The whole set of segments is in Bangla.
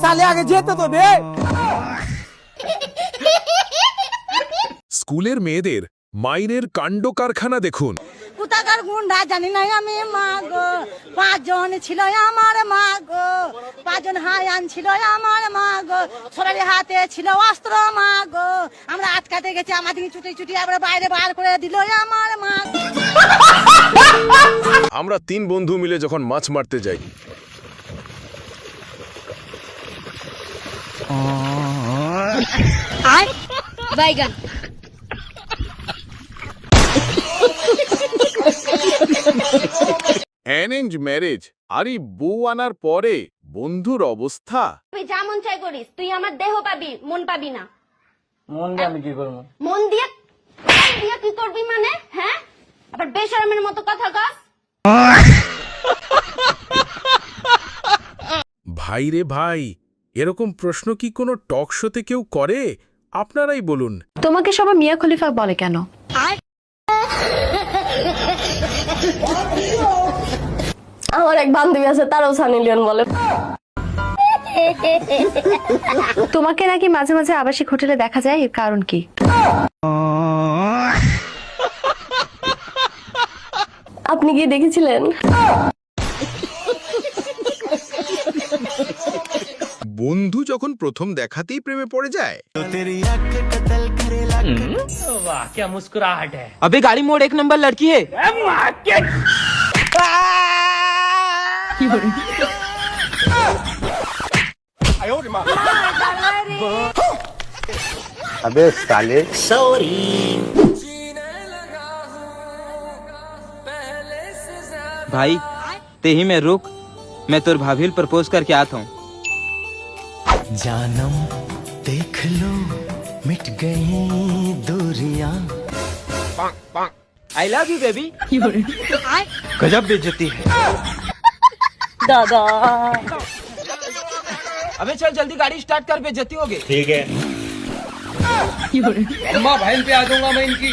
সালে আগে যেতে তো দে। স্কুলের মেয়েদের মাইনের কাণ্ড কারখানা দেখুন। কোথাকার গুন্ডা জানি না আমি, মা গো 5 জন ছিল আমার, মা গো 5 জন হায়ান ছিল আমার, মা গো সরারি হাতে ছিল অস্ত্র, মা গো আমরা আটকাতে গেছি, আমাদের ছুটি ছুটি আবার বাইরে বার করে দিল আমার, মা। আমরা 3 বন্ধু মিলে যখন মাছ মারতে যাই, আয় বাইগান। অ্যারেঞ্জ ম্যারেজ আর এই বউ আনার পরে বন্ধুর অবস্থা। তুই যা মন চাই করিস, তুই আমার দেহ পাবি, মন পাবি না। মন দিয়ে আমি কি করব? মন দিয়ে কি করবি মানে? হ্যাঁ, আবার বেশরমের মতো কথা কস। ভাই রে ভাই, এরকম প্রশ্ন কি কোনো টক শোতে কেউ করে? আপনারাই বলুন। তোমাকে সবাই মিয়া খলিফা বলে কেন? আমার এক বান্ধবী আছে, তারও সানি লিওন বলে। তোমাকে নাকি মাঝে মাঝে আবাসিক হোটেলে দেখা যায়, এর কারণ কি? আপনি কি দেখেছিলেন? বন্ধু যখন প্রথম দেখাতেই প্রেমে পড়ে যায়। वाह क्या मुस्कुराहट है। अबे गाड़ी मोड़ 1 नंबर लड़की है। अबे साले भाई ते ही में रुक, मैं तोर भाभील प्रपोज करके आता हूँ। जानम देख लो मिट गई दूरियां। I love you baby. गजब बेइज्जती है। দাদা अबे चल जल्दी गाड़ी स्टार्ट कर, बेइज्जती हो गई। ठीक है। अम्मा बहन पे आ जाऊंगा मैं इनकी।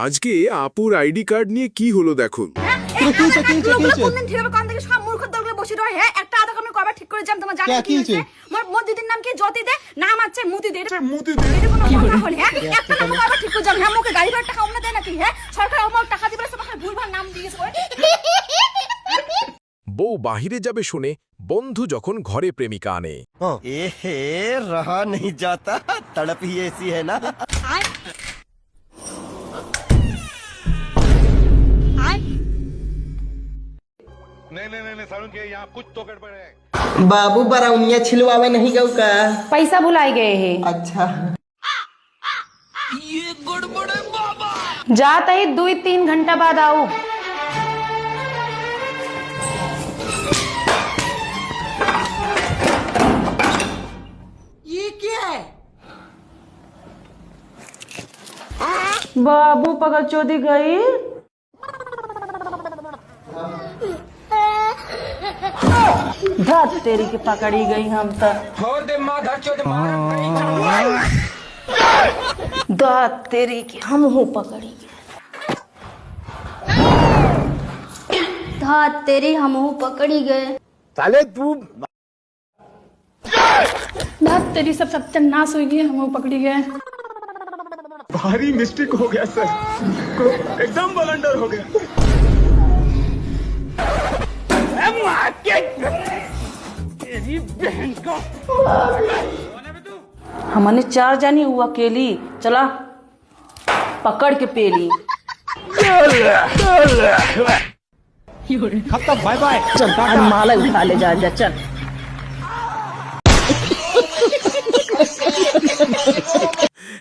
আজকে আপুর আইডি কার্ড নিয়ে কি হলো দেখুন। একটা আধা আমি কবার ঠিক করে যাম, তোমার জানো কি হয়েছে? মোর দিদির নাম কি? জ্যোতি দে, নাম আছে মুতি দে। মুতি দে এটা কোনো কথা হল? হ্যাঁ, একটা আমি কবার ঠিক করে যাম। হ্যাঁ, মুকে গাড়ি ভাড়া টাকা অন্য দেয় নাকি? হ্যাঁ, সরকার আমার টাকা দিবে, সব ভুলভাল নাম দিয়েছে। বউ বাহিরে যাবে শুনে বন্ধু যখন ঘরে প্রেমিকা আনে। एहे रहा नहीं जाता, तड़प ही ऐसी है ना। बाबू बराउनिया छिलवावे नहीं गऊ का? पैसा भुलाई गए हैं। अच्छा जाता ही 2-3 घंटा बाद आओ। ये क्या है? बाबू पगल चोदी गई। धत तेरी की पकड़ी गई हम तक। दात तेरी की हम हो पकड़ी गई। धात तेरी हमहू पकड़ी गए। साले तू दात तेरी सब सत्यानाश हो गई, हम हो पकड़ी गए। भारी मिस्टेक हो गया सर, एकदम ब्लंडर हो गया। हमने 4 जानी हुआ अकेली, चला पकड़ के पेली। खत्म, बाय बाय। चल माला उठा ले, जा जा चल।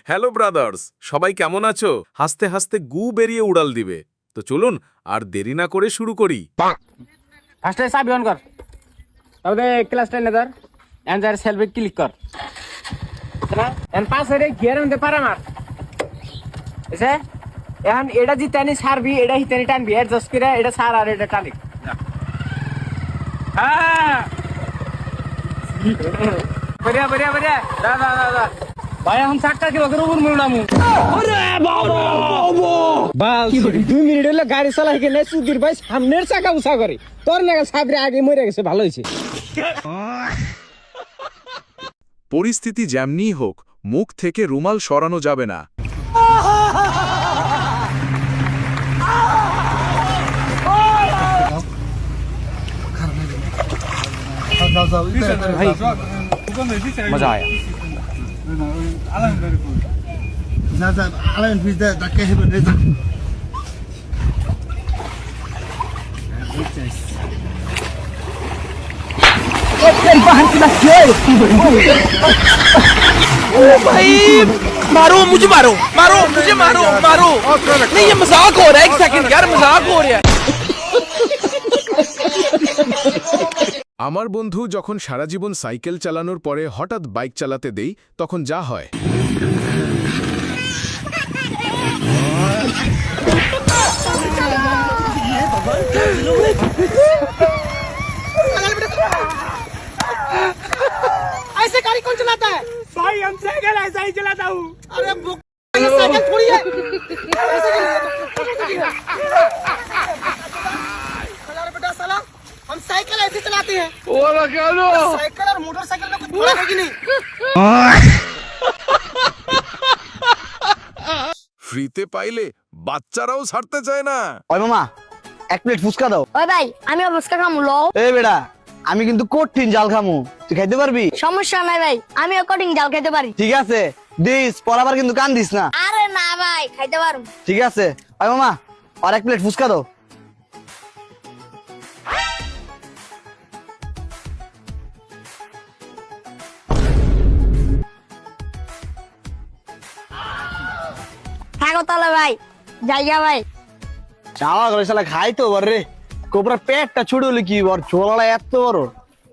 হ্যালো ব্রাদার্স, সবাই কেমন আছো? হাসতে হাসতে গু বেরিয়ে উড়াল দিবে। তো চলুন আর দেরি না করে শুরু করি। फास्ट साहब ऑन कर, अब दे क्लास 10 इधर एंड जर सेल्फी क्लिक कर ना एंड पास रे गियर में दे पारा मार ऐसे एहन एडा जितानी सार भी एडा हितानी टान भी एडजस्ट करे एडा सार आरे एडा टानी हां बढ़िया बढ़िया बढ़िया दा दा दा दा ভাই এখন চাক্কা কি লোকের উপর মুড়ামু বাল 2 মিনিট হলো গাড়ি চালাই কেনে সুধীর ভাই সামনের চাকা উঁচা করে তোর লাগা সাবরে আগে মরে গেছে ভালো হয়েছে। পরিস্থিতি যেমনিই হোক মুখ থেকে রুমাল সরানো যাবে না। मजा आया मारो मुझे मारो मारो मुझे मारो मारो नहीं ये मजाक हो रहा है। एक सेकंड यार मजाक हो रहा है। আমার বন্ধু যখন সারা জীবন সাইকেল চালানোর পরে হঠাৎ বাইক চালাতে দেই তখন যা হয় ऐसे गाड़ी कौन चलाता है? भाई हम साइकिल ऐसा ही चलाता हूँ। अरे ये साइकिल थोड़ी है। अरे बेटा साला हम साइकिल ऐसे चलाते हैं। साइकिल और मोटरसाइकिल में कुछ फर्क है कि नहीं? ফ্রিতে পাইলে বাচ্চারাও ছাড়তে চায় না। ওই মামা এক প্লেট ফুচকা দাও। ওই ভাই আমি ফুচকা খামু লও। এই বেটা আমি কিন্তু কঠিন জাল খামু, তুই খাইতে পারবি? সমস্যা নাই ভাই আমিও কঠিন জাল খেতে পারি। ঠিক আছে দিস, পর আবার কিন্তু কান দিস না। আরে না ভাই খাইতে পারুম। ঠিক আছে ওই মামা আর এক প্লেট ফুচকা দাও। থাকো তাহলে ভাই যাইয়া ভাই। চাওয়া করে শালা খাই তো বর রে, কোবরা পেটটা ছোট হলো কি বর, ছোলাটা এত বড়,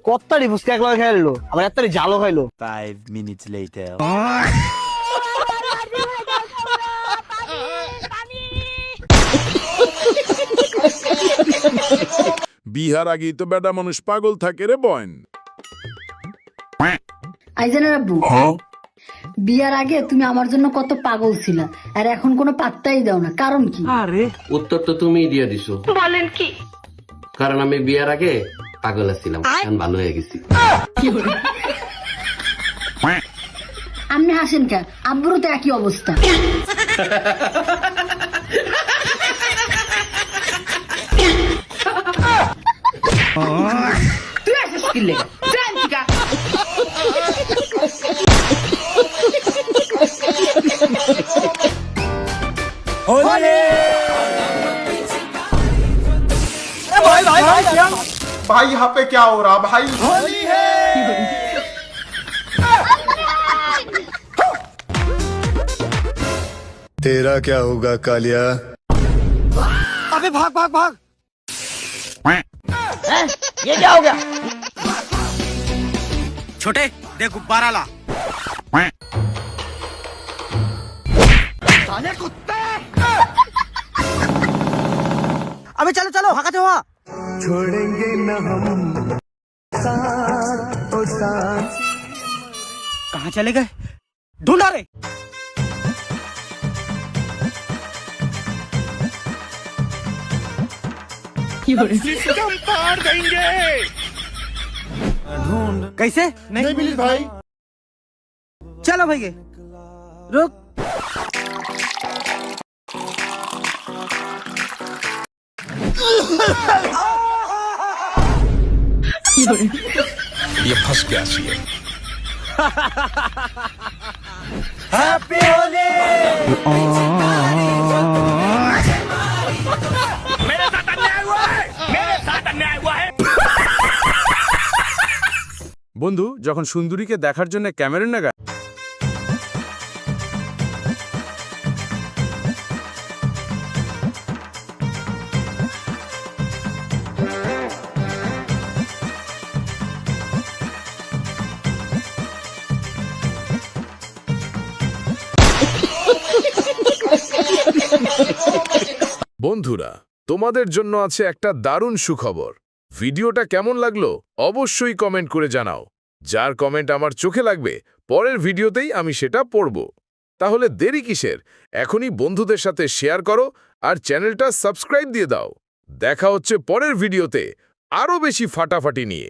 কত্তাড়ি ফুচকা একলা খাইলো আবার এত্তাড়ি জালও খাইলো। 5 minutes later. বিহার আগেই তো বেটা মানুষ পাগল থাকে রে বয়ন। আইজানের আব্বু বিয়ার আগে তুমি আমার জন্য কত পাগল ছিলা আর এখন কোনো পাত্তাই দাও না, কারণ কি? উত্তর তো তুমিই দিয়ে দিছো। বলেন কি? কারণ আমি বিয়ের আগে পাগল ছিলাম, এখন ভালো হয়ে গেছি। আপনি হাসেন কেন? আব্বুরও তো একই অবস্থা। তুই আসিস কি লেগে জানতিকা भाई यहाँ पे क्या हो रहा भाई? होली है। तेरा क्या होगा कालिया? अबे भाग भाग भाग। ये क्या हो गया? छोटे दे गुब्बारा ला। अबे चलो चलो भागते हुआ। छोड़ेंगे न हम साथ ओ साथ। कहाँ चले गए? ढूंढा रे। कैसे नहीं मिली भाई? चलो भाई रुक। ये फंस गया सी हैप्पी होली। मेरे साथ अन्याय हुआ है, मेरे साथ अन्याय हुआ है। বন্ধু যখন সুন্দরীকে দেখার জন্য ক্যামেরা নাগা বন্ধুরা তোমাদের জন্য আছে একটা দারুণ সুখবর। ভিডিওটা কেমন লাগলো অবশ্যই কমেন্ট করে জানাও। যার কমেন্ট আমার চোখে লাগবে পরের ভিডিওতেই আমি সেটা পড়ব। তাহলে দেরি কিসের? এখনই বন্ধুদের সাথে শেয়ার করো আর চ্যানেলটা সাবস্ক্রাইব দিয়ে দাও। দেখা হচ্ছে পরের ভিডিওতে আরও বেশি ফাটাফাটি নিয়ে।